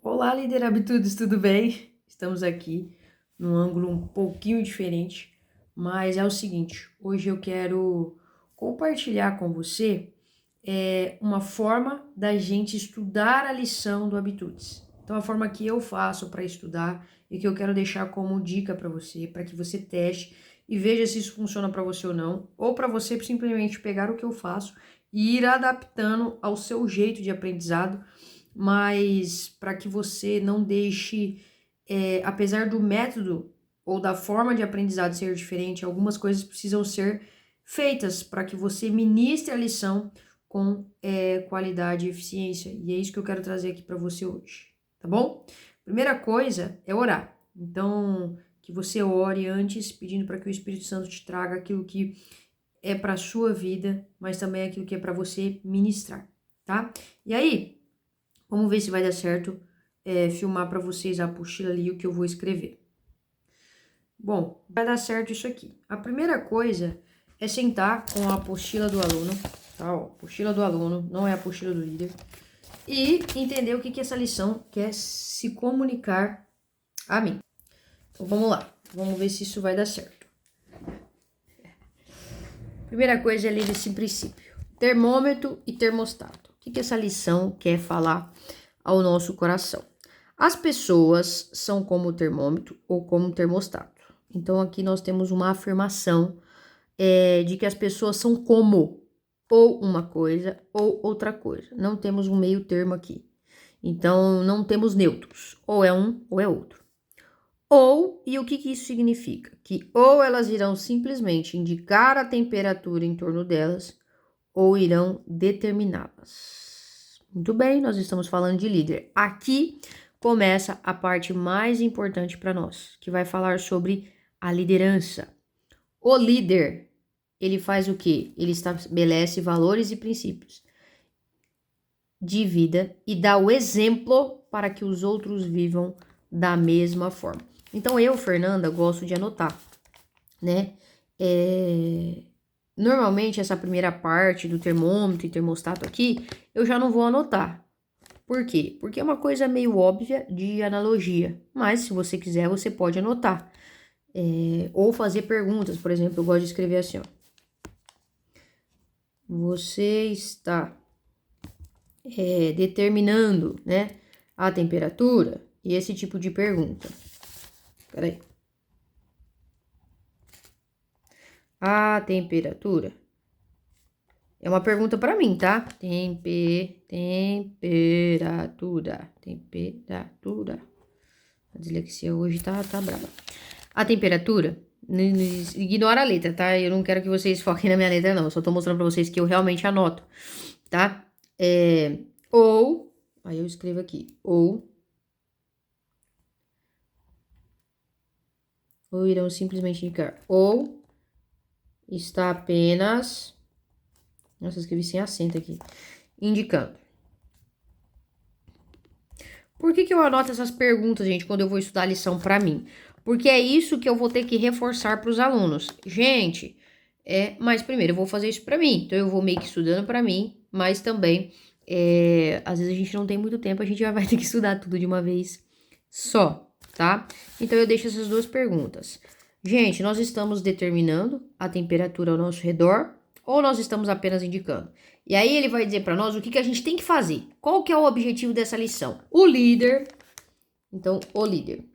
Olá, líder Habitudes, tudo bem? Estamos aqui num ângulo um pouquinho diferente, mas é o seguinte, hoje eu quero compartilhar com você uma forma da gente estudar a lição do Habitudes. Então, a forma que eu faço para estudar e que eu quero deixar como dica para que você teste e veja se isso funciona para você ou para você simplesmente pegar o que eu faço e ir adaptando ao seu jeito de aprendizado, mas para que você não deixe, apesar do método ou da forma de aprendizado ser diferente, algumas coisas precisam ser feitas para que você ministre a lição com qualidade e eficiência. E é isso que eu quero trazer aqui para você hoje, tá bom? Primeira coisa é orar. Então, que você ore antes, pedindo para que o Espírito Santo te traga aquilo que é para sua vida, mas também aquilo que é para você ministrar, tá? E aí, vamos ver se vai dar certo filmar para vocês a apostila ali e o que eu vou escrever. Bom, vai dar certo isso aqui. A primeira coisa é sentar com a apostila do aluno, tá? Ó, apostila do aluno, não é a apostila do líder. E entender o que essa lição quer se comunicar a mim. Então vamos lá, vamos ver se isso vai dar certo. Primeira coisa é ler esse princípio: termômetro e termostato. O que essa lição quer falar ao nosso coração? As pessoas são como o termômetro ou como o termostato. Então, aqui nós temos uma afirmação de que as pessoas são como ou uma coisa ou outra coisa. Não temos um meio termo aqui. Então, não temos neutros. Ou é um ou é outro. Ou, e o que isso significa? Que ou elas irão simplesmente indicar a temperatura em torno delas, ou irão determiná-las. Muito bem, nós estamos falando de líder. Aqui começa a parte mais importante para nós, que vai falar sobre a liderança. O líder, ele faz o quê? Ele estabelece valores e princípios de vida e dá o exemplo para que os outros vivam da mesma forma. Então, eu, Fernanda, gosto de anotar, né? Normalmente, essa primeira parte do termômetro e termostato aqui, eu já não vou anotar. Por quê? Porque é uma coisa meio óbvia de analogia. Mas, se você quiser, você pode anotar. Ou fazer perguntas, por exemplo, eu gosto de escrever assim, ó. Você está determinando, né, a temperatura? E esse tipo de pergunta. Peraí. A temperatura é uma pergunta para mim, tá? Temperatura. A dislexia hoje tá brava. A temperatura, ignora a letra, tá? Eu não quero que vocês foquem na minha letra, não. Eu só tô mostrando pra vocês que eu realmente anoto, tá? Ou, aí eu escrevo aqui, ou irão simplesmente indicar, ou está apenas, nossa, eu escrevi sem acento aqui, indicando. Por que eu anoto essas perguntas, gente, quando eu vou estudar a lição pra mim? Porque é isso que eu vou ter que reforçar pros alunos. Gente, mas primeiro eu vou fazer isso pra mim. Então eu vou meio que estudando pra mim, mas também, às vezes a gente não tem muito tempo, a gente já vai ter que estudar tudo de uma vez só, tá? Então eu deixo essas duas perguntas. Gente, nós estamos determinando a temperatura ao nosso redor ou nós estamos apenas indicando? E aí ele vai dizer para nós o que a gente tem que fazer. Qual que é o objetivo dessa lição? O líder, então o líder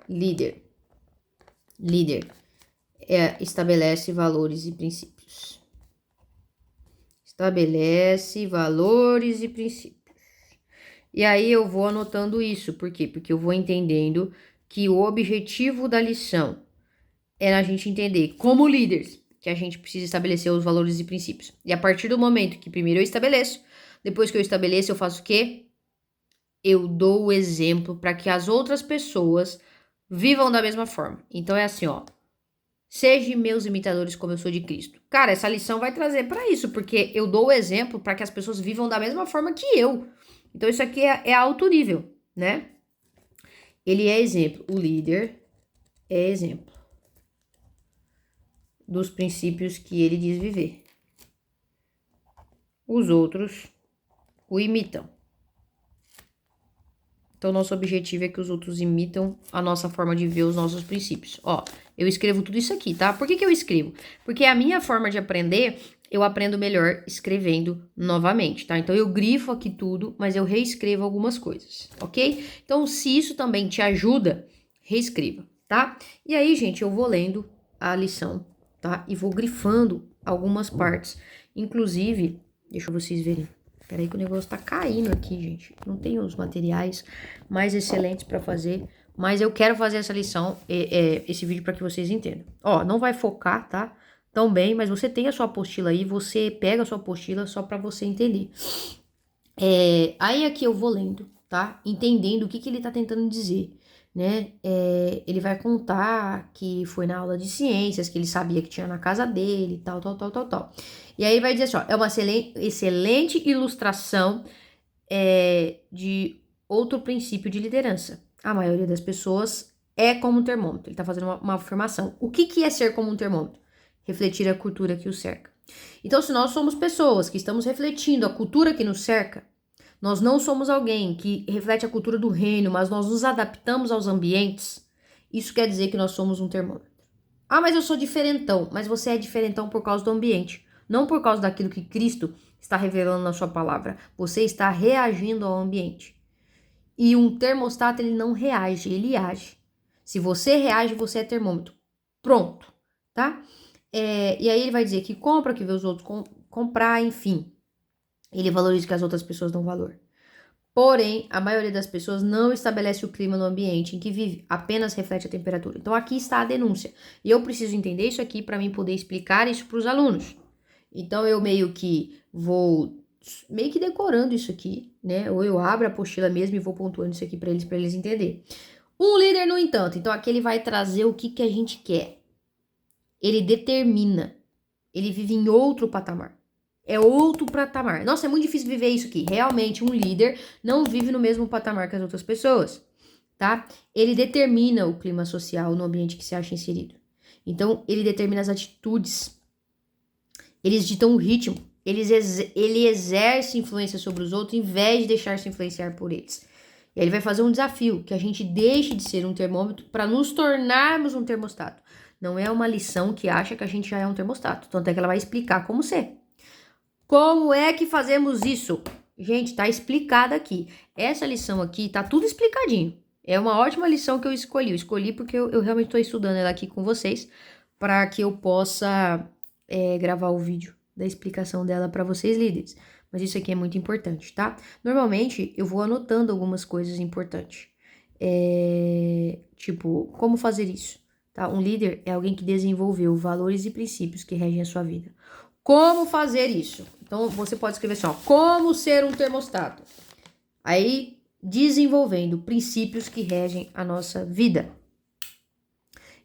estabelece valores e princípios. Estabelece valores e princípios. E aí eu vou anotando isso, por quê? Porque eu vou entendendo que o objetivo da lição é a gente entender, como líderes, que a gente precisa estabelecer os valores e princípios. E a partir do momento que primeiro eu estabeleço, depois que eu estabeleço, eu faço o quê? Eu dou o exemplo para que as outras pessoas vivam da mesma forma. Então é assim, ó. Sejam meus imitadores como eu sou de Cristo. Cara, essa lição vai trazer para isso, porque eu dou o exemplo para que as pessoas vivam da mesma forma que eu. Então isso aqui é alto nível, né? Ele é exemplo. O líder é exemplo dos princípios que ele diz viver. Os outros o imitam. Então, nosso objetivo é que os outros imitam a nossa forma de ver os nossos princípios. Ó, eu escrevo tudo isso aqui, tá? Por que eu escrevo? Porque a minha forma de aprender, eu aprendo melhor escrevendo novamente, tá? Então, eu grifo aqui tudo, mas eu reescrevo algumas coisas, ok? Então, se isso também te ajuda, reescreva, tá? E aí, gente, eu vou lendo a lição, tá? E vou grifando algumas partes. Inclusive, deixa vocês verem. Peraí que o negócio tá caindo aqui, gente. Não tenho os materiais mais excelentes pra fazer, mas eu quero fazer essa lição, esse vídeo pra que vocês entendam. Ó, não vai focar, tá? Tão bem, mas você tem a sua apostila aí, você pega a sua apostila só pra você entender. Aí aqui eu vou lendo, tá? Entendendo o que ele tá tentando dizer, né? Ele vai contar que foi na aula de ciências, que ele sabia que tinha na casa dele, tal, tal, tal, tal, tal. E aí vai dizer assim, ó, é uma excelente ilustração de outro princípio de liderança. A maioria das pessoas é como um termômetro. Ele tá fazendo uma afirmação. O que é ser como um termômetro? Refletir a cultura que o cerca. Então, se nós somos pessoas que estamos refletindo a cultura que nos cerca, nós não somos alguém que reflete a cultura do reino, mas nós nos adaptamos aos ambientes, isso quer dizer que nós somos um termômetro. Ah, mas eu sou diferentão. Mas você é diferentão por causa do ambiente, não por causa daquilo que Cristo está revelando na sua palavra. Você está reagindo ao ambiente. E um termostato, ele não reage, ele age. Se você reage, você é termômetro. Pronto, tá? E aí ele vai dizer que compra, que vê os outros comprar, enfim. Ele valoriza que as outras pessoas dão valor. Porém, a maioria das pessoas não estabelece o clima no ambiente em que vive, apenas reflete a temperatura. Então aqui está a denúncia. E eu preciso entender isso aqui para mim poder explicar isso para os alunos. Então eu meio que vou decorando isso aqui, né? Ou eu abro a apostila mesmo e vou pontuando isso aqui para eles entenderem. Um líder, no entanto, então aqui ele vai trazer o que a gente quer. Ele determina. Ele vive em outro patamar. É outro patamar. Nossa, é muito difícil viver isso aqui. Realmente, um líder não vive no mesmo patamar que as outras pessoas, tá? Ele determina o clima social no ambiente que se acha inserido. Então, ele determina as atitudes. Eles ditam o ritmo. Ele exerce influência sobre os outros em vez de deixar-se influenciar por eles. E aí ele vai fazer um desafio, que a gente deixe de ser um termômetro para nos tornarmos um termostato. Não é uma lição que acha que a gente já é um termostato. Tanto é que ela vai explicar como ser. Como é que fazemos isso? Gente, tá explicado aqui. Essa lição aqui tá tudo explicadinho. É uma ótima lição que eu escolhi. Eu escolhi porque eu realmente tô estudando ela aqui com vocês para que eu possa gravar o vídeo da explicação dela para vocês, líderes. Mas isso aqui é muito importante, tá? Normalmente, eu vou anotando algumas coisas importantes. Tipo, como fazer isso? Tá? Um líder é alguém que desenvolveu valores e princípios que regem a sua vida. Como fazer isso? Então, você pode escrever assim, ó, como ser um termostato? Aí, desenvolvendo princípios que regem a nossa vida.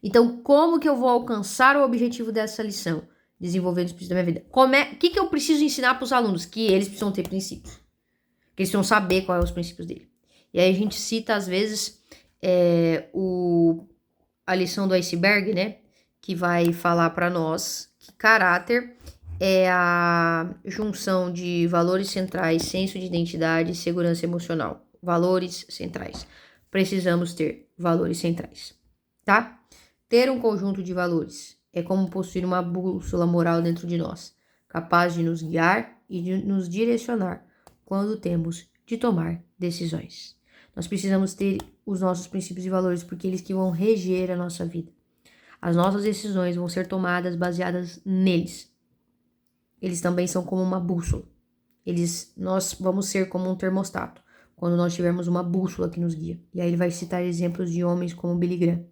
Então, como que eu vou alcançar o objetivo dessa lição? Desenvolvendo os princípios da minha vida. O que eu preciso ensinar para os alunos? Que eles precisam ter princípios. Que eles precisam saber quais são os princípios dele. E aí a gente cita, às vezes, a lição do iceberg, né? Que vai falar para nós que caráter é a junção de valores centrais, senso de identidade e segurança emocional. Valores centrais. Precisamos ter valores centrais, tá? Ter um conjunto de valores é como possuir uma bússola moral dentro de nós, capaz de nos guiar e de nos direcionar quando temos de tomar decisões. Nós precisamos ter os nossos princípios e valores porque eles que vão reger a nossa vida. As nossas decisões vão ser tomadas baseadas neles. Eles também são como uma bússola. Nós vamos ser como um termostato, quando nós tivermos uma bússola que nos guia. E aí ele vai citar exemplos de homens como Billy Graham.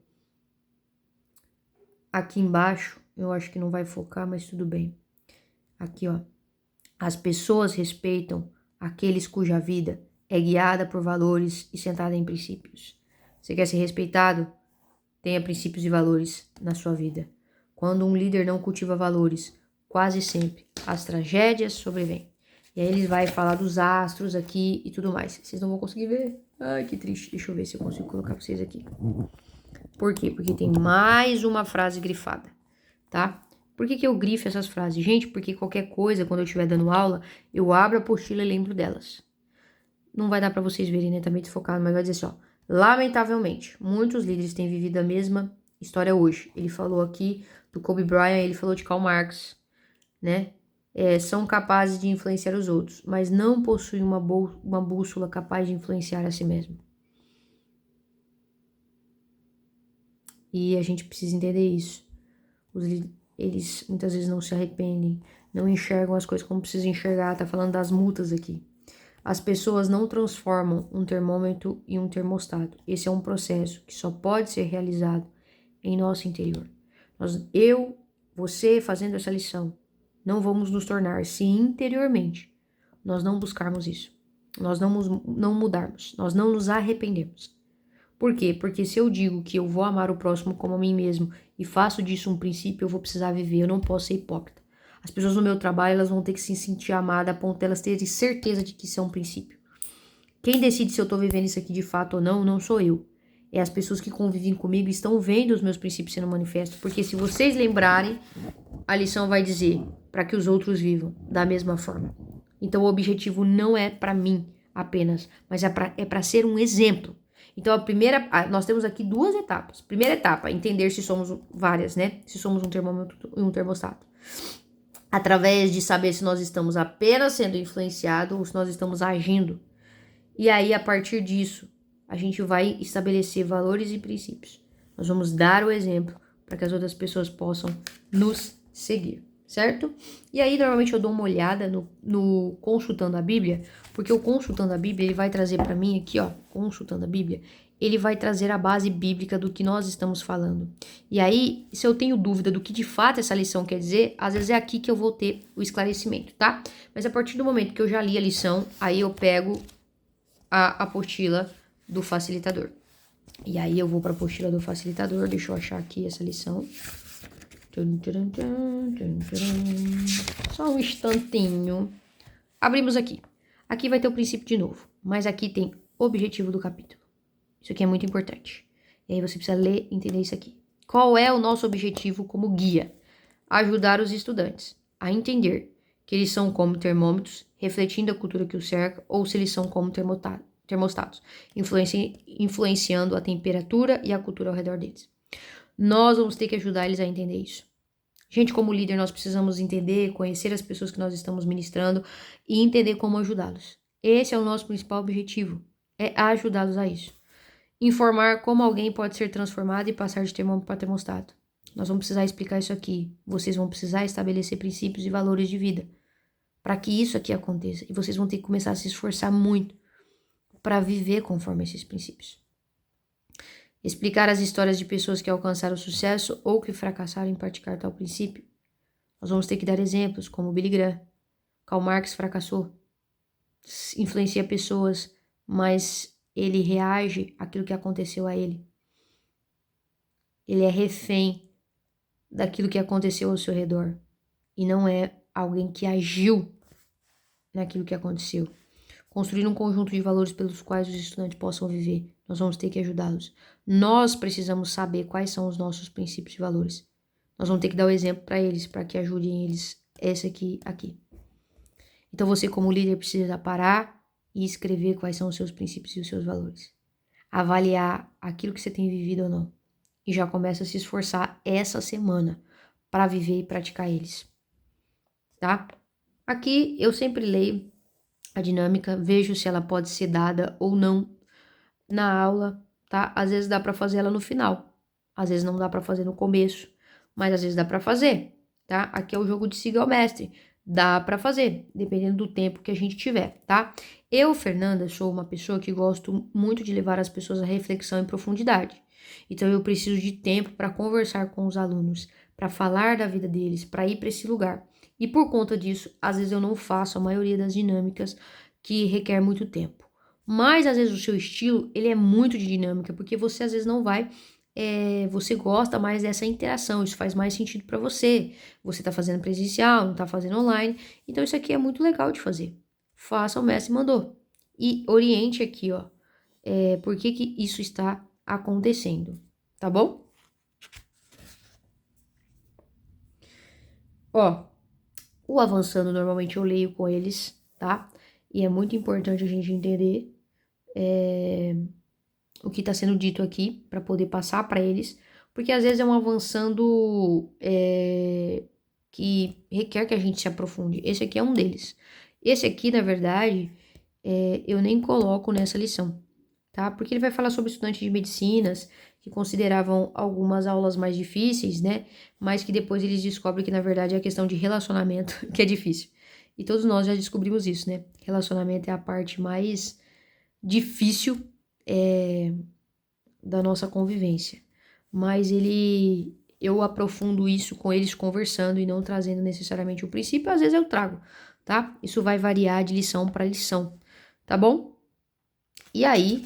Aqui embaixo, eu acho que não vai focar, mas tudo bem. Aqui, ó. As pessoas respeitam aqueles cuja vida é guiada por valores e centrada em princípios. Você quer ser respeitado? Tenha princípios e valores na sua vida. Quando um líder não cultiva valores, quase sempre as tragédias sobrevêm. E aí ele vai falar dos astros aqui e tudo mais. Vocês não vão conseguir ver. Ai, que triste. Deixa eu ver se eu consigo colocar pra vocês aqui. Por quê? Porque tem mais uma frase grifada, tá? Por que eu grifo essas frases? Gente, porque qualquer coisa, quando eu estiver dando aula, eu abro a apostila e lembro delas. não vai dar pra vocês verem, né? Tá meio desfocado, mas vai dizer assim, ó. Lamentavelmente, muitos líderes têm vivido a mesma história hoje. Ele falou aqui do Kobe Bryant, ele falou de Karl Marx, né? São capazes de influenciar os outros, mas não possuem uma bússola capaz de influenciar a si mesmo. E a gente precisa entender isso. Eles muitas vezes não se arrependem, não enxergam as coisas como precisam enxergar. Tá falando das multas aqui. As pessoas não transformam um termômetro em um termostato. Esse é um processo que só pode ser realizado em nosso interior. Você fazendo essa lição, não vamos nos tornar se interiormente nós não buscarmos isso. Nós não mudarmos, nós não nos arrependemos. Por quê? Porque se eu digo que eu vou amar o próximo como a mim mesmo e faço disso um princípio, eu vou precisar viver, eu não posso ser hipócrita. As pessoas no meu trabalho, elas vão ter que se sentir amadas a ponto de elas terem certeza de que isso é um princípio. Quem decide se eu tô vivendo isso aqui de fato ou não sou eu. É as pessoas que convivem comigo e estão vendo os meus princípios sendo manifestos. Porque se vocês lembrarem, a lição vai dizer para que os outros vivam da mesma forma. Então o objetivo não é para mim apenas, mas é para ser um exemplo. Então nós temos aqui duas etapas. Primeira etapa, entender se somos várias, né? Se somos um termômetro e um termostato. Através de saber se nós estamos apenas sendo influenciados ou se nós estamos agindo. E aí, a partir disso, a gente vai estabelecer valores e princípios. Nós vamos dar o exemplo para que as outras pessoas possam nos seguir, certo? E aí, normalmente, eu dou uma olhada no Consultando a Bíblia, porque o Consultando a Bíblia, ele vai trazer para mim aqui, ó, Consultando a Bíblia, ele vai trazer a base bíblica do que nós estamos falando. E aí, se eu tenho dúvida do que de fato essa lição quer dizer, às vezes é aqui que eu vou ter o esclarecimento, tá? Mas a partir do momento que eu já li a lição, aí eu pego a apostila do facilitador. E aí eu vou para a apostila do facilitador, deixa eu achar aqui essa lição. Só um instantinho. Abrimos aqui. Aqui vai ter o princípio de novo, mas aqui tem objetivo do capítulo. Isso aqui é muito importante. E aí você precisa ler e entender isso aqui. Qual é o nosso objetivo como guia? Ajudar os estudantes a entender que eles são como termômetros, refletindo a cultura que os cerca, ou se eles são como termostatos, influenciando a temperatura e a cultura ao redor deles. Nós vamos ter que ajudar eles a entender isso. Gente, como líder, nós precisamos entender, conhecer as pessoas que nós estamos ministrando e entender como ajudá-los. Esse é o nosso principal objetivo, é ajudá-los a isso. Informar como alguém pode ser transformado e passar de termômetro para termostato. Nós vamos precisar explicar isso aqui. Vocês vão precisar estabelecer princípios e valores de vida para que isso aqui aconteça. E vocês vão ter que começar a se esforçar muito para viver conforme esses princípios. Explicar as histórias de pessoas que alcançaram sucesso ou que fracassaram em praticar tal princípio. Nós vamos ter que dar exemplos, como Billy Graham. Karl Marx fracassou. Influencia pessoas, mas ele reage àquilo que aconteceu a ele. Ele é refém daquilo que aconteceu ao seu redor. E não é alguém que agiu naquilo que aconteceu. Construir um conjunto de valores pelos quais os estudantes possam viver. Nós vamos ter que ajudá-los. Nós precisamos saber quais são os nossos princípios e valores. Nós vamos ter que dar o exemplo para eles, para que ajudem eles. Esse aqui. Então você, como líder, precisa parar e escrever quais são os seus princípios e os seus valores. Avaliar aquilo que você tem vivido ou não. E já começa a se esforçar essa semana para viver e praticar eles. Tá? Aqui eu sempre leio a dinâmica, vejo se ela pode ser dada ou não na aula, tá? Às vezes dá para fazer ela no final, às vezes não dá para fazer no começo, mas às vezes dá para fazer, tá? Aqui é o jogo de siga ao mestre, dá para fazer, dependendo do tempo que a gente tiver, tá? Eu, Fernanda, sou uma pessoa que gosto muito de levar as pessoas à reflexão em profundidade. Então eu preciso de tempo para conversar com os alunos, para falar da vida deles, para ir para esse lugar. E por conta disso, às vezes eu não faço a maioria das dinâmicas que requer muito tempo. Mas às vezes o seu estilo, ele é muito de dinâmica, porque você às vezes não vai, você gosta mais dessa interação, isso faz mais sentido para você. Você tá fazendo presencial, não tá fazendo online, então isso aqui é muito legal de fazer. Faça o mestre mandou. E oriente aqui, ó, por que que isso está acontecendo, tá bom? Ó, o avançando normalmente eu leio com eles, tá? e é muito importante a gente entender o que está sendo dito aqui para poder passar para eles, porque às vezes é um avançando que requer que a gente se aprofunde. Esse aqui é um deles. Esse aqui, na verdade, eu nem coloco nessa lição, tá? Porque ele vai falar sobre estudantes de medicinas que consideravam algumas aulas mais difíceis, né? Mas que depois eles descobrem que, na verdade, é a questão de relacionamento que é difícil. E todos nós já descobrimos isso, né? Relacionamento é a parte mais difícil da nossa convivência. Mas eu aprofundo isso com eles conversando e não trazendo necessariamente o princípio, às vezes eu trago, tá? Isso vai variar de lição para lição, tá bom? E aí,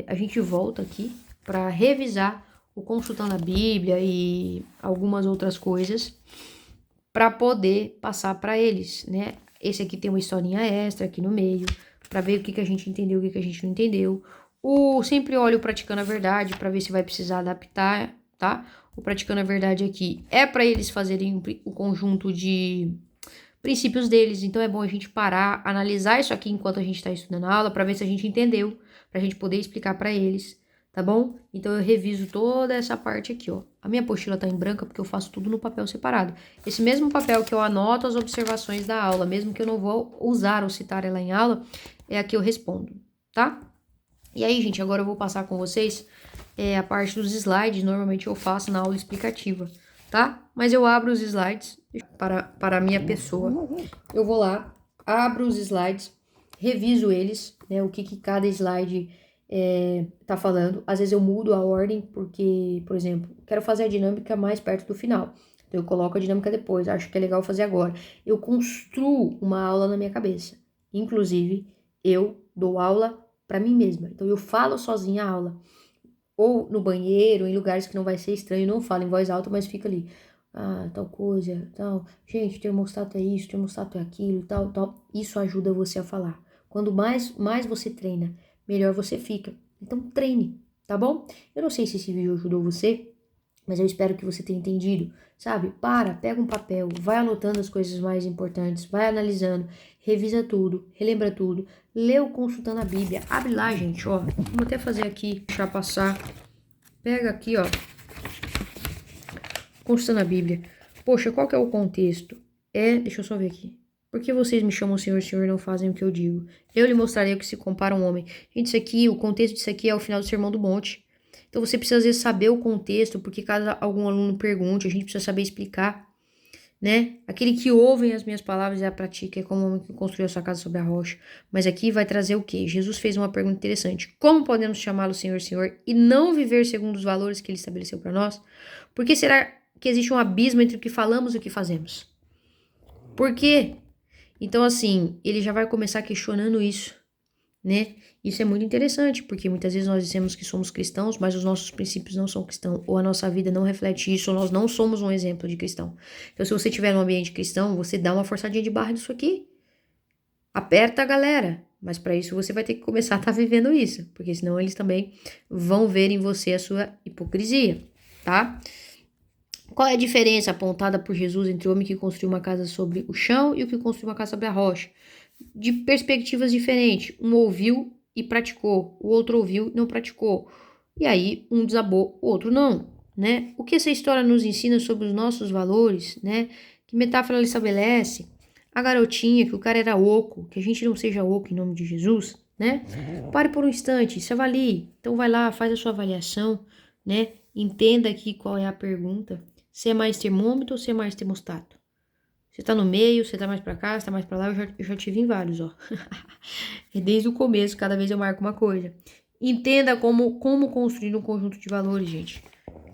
a gente volta aqui para revisar o Consultando a Bíblia e algumas outras coisas para poder passar para eles, né? Esse aqui tem uma historinha extra aqui no meio, para ver o que a gente entendeu, o que a gente não entendeu. Sempre olho o Praticando a Verdade para ver se vai precisar adaptar, tá? O Praticando a Verdade aqui é para eles fazerem o conjunto de princípios deles, então é bom a gente parar, analisar isso aqui enquanto a gente está estudando a aula, para ver se a gente entendeu, para a gente poder explicar para eles, tá bom? Então eu reviso toda essa parte aqui, ó. A minha apostila tá em branca porque eu faço tudo no papel separado. Esse mesmo papel que eu anoto as observações da aula, mesmo que eu não vou usar ou citar ela em aula, é a que eu respondo, tá? E aí, gente, agora eu vou passar com vocês a parte dos slides, normalmente eu faço na aula explicativa, tá? Mas eu abro os slides para a minha pessoa. Eu vou lá, abro os slides, reviso eles, né? O que cada slide tá falando. Às vezes eu mudo a ordem, porque, por exemplo, quero fazer a dinâmica mais perto do final. Então eu coloco a dinâmica depois, acho que é legal fazer agora. Eu construo uma aula na minha cabeça. Inclusive, eu dou aula para mim mesma. Então eu falo sozinha a aula. Ou no banheiro, em lugares que não vai ser estranho, não falo em voz alta, mas fica ali. Ah, tal coisa, tal. Gente, termostato é isso, termostato é aquilo, tal, tal. Isso ajuda você a falar. Quando mais você treina, melhor você fica. Então treine, tá bom? Eu não sei se esse vídeo ajudou você, mas eu espero que você tenha entendido, sabe? Pega um papel, vai anotando as coisas mais importantes, vai analisando, revisa tudo, relembra tudo, lê o Consultando a Bíblia, abre lá, gente, ó, vamos até fazer aqui, deixar passar, pega aqui, ó, Consultando a Bíblia, poxa, qual que é o contexto? Deixa eu só ver aqui. Por que vocês me chamam Senhor, Senhor, não fazem o que eu digo? Eu lhe mostrarei o que se compara a um homem. Gente, isso aqui, o contexto disso aqui é o final do Sermão do Monte. Então você precisa às vezes saber o contexto, porque caso algum aluno pergunte, a gente precisa saber explicar, né? Aquele que ouve as minhas palavras e a pratica é como o homem que construiu a sua casa sobre a rocha. Mas aqui vai trazer o quê? Jesus fez uma pergunta interessante. Como podemos chamá-lo Senhor, Senhor e não viver segundo os valores que ele estabeleceu para nós? Por que será que existe um abismo entre o que falamos e o que fazemos? Por quê? Então, assim, ele já vai começar questionando isso, né? Isso é muito interessante, porque muitas vezes nós dizemos que somos cristãos, mas os nossos princípios não são cristãos, ou a nossa vida não reflete isso, ou nós não somos um exemplo de cristão. Então, se você tiver num ambiente cristão, você dá uma forçadinha de barra nisso aqui. Aperta a galera. Mas para isso você vai ter que começar a estar vivendo isso, porque senão eles também vão ver em você a sua hipocrisia, tá? Qual é a diferença apontada por Jesus entre o homem que construiu uma casa sobre o chão e o que construiu uma casa sobre a rocha? De perspectivas diferentes. Um ouviu e praticou, o outro ouviu e não praticou. E aí, um desabou, o outro não, né? O que essa história nos ensina sobre os nossos valores, né? Que metáfora ela estabelece? A garotinha, que o cara era oco, que a gente não seja oco em nome de Jesus, né? Pare por um instante, se avalie. Então vai lá, faz a sua avaliação, né? Entenda aqui qual é a pergunta. Se é mais termômetro ou se é mais termostato? Você tá no meio, você tá mais pra cá, você tá mais pra lá, eu já tive em vários, ó. Desde o começo, cada vez eu marco uma coisa. Entenda como construir um conjunto de valores, gente.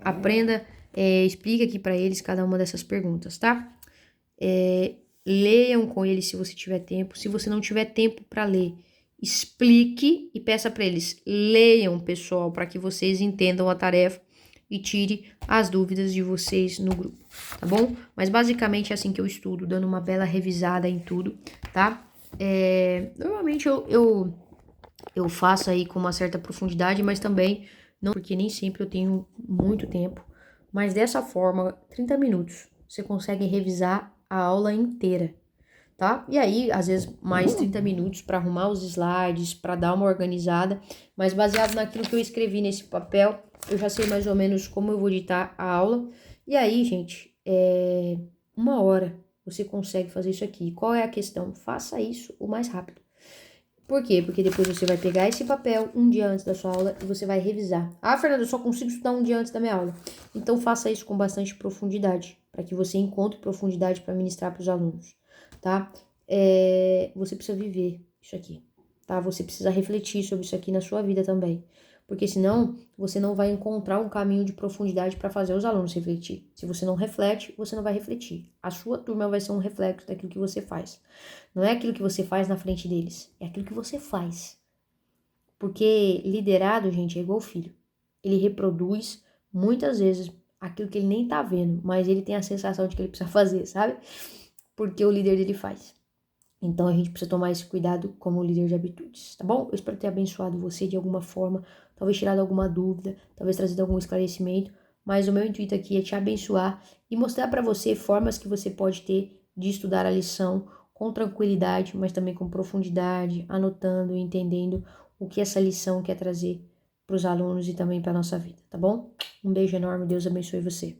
Aprenda, explica aqui pra eles cada uma dessas perguntas, tá? Leiam com eles se você tiver tempo. Se você não tiver tempo pra ler, explique e peça pra eles. Leiam, pessoal, para que vocês entendam a tarefa e tire as dúvidas de vocês no grupo, tá bom? Mas basicamente é assim que eu estudo, dando uma bela revisada em tudo, tá? Normalmente eu faço aí com uma certa profundidade, mas também não, porque nem sempre eu tenho muito tempo. Mas dessa forma, 30 minutos, você consegue revisar a aula inteira, tá? E aí, às vezes, mais 30 minutos para arrumar os slides, para dar uma organizada, mas baseado naquilo que eu escrevi nesse papel, eu já sei mais ou menos como eu vou editar a aula. E aí, gente, 1 hora você consegue fazer isso aqui. Qual é a questão? Faça isso o mais rápido. Por quê? Porque depois você vai pegar esse papel um dia antes da sua aula e você vai revisar. Ah, Fernanda, eu só consigo estudar um dia antes da minha aula. Então faça isso com bastante profundidade, para que você encontre profundidade para ministrar para os alunos, tá? Você precisa viver isso aqui, tá? Você precisa refletir sobre isso aqui na sua vida também. Porque senão você não vai encontrar um caminho de profundidade para fazer os alunos refletir. Se você não reflete, você não vai refletir. A sua turma vai ser um reflexo daquilo que você faz. Não é aquilo que você faz na frente deles, é aquilo que você faz. Porque liderado, gente, é igual filho. Ele reproduz muitas vezes aquilo que ele nem tá vendo, mas ele tem a sensação de que ele precisa fazer, sabe? Porque o líder dele faz. Então a gente precisa tomar esse cuidado como líder de habitudes, tá bom? Eu espero ter abençoado você de alguma forma, talvez tirado alguma dúvida, talvez trazido algum esclarecimento, mas o meu intuito aqui é te abençoar e mostrar para você formas que você pode ter de estudar a lição com tranquilidade, mas também com profundidade, anotando e entendendo o que essa lição quer trazer para os alunos e também para a nossa vida, tá bom? Um beijo enorme, Deus abençoe você.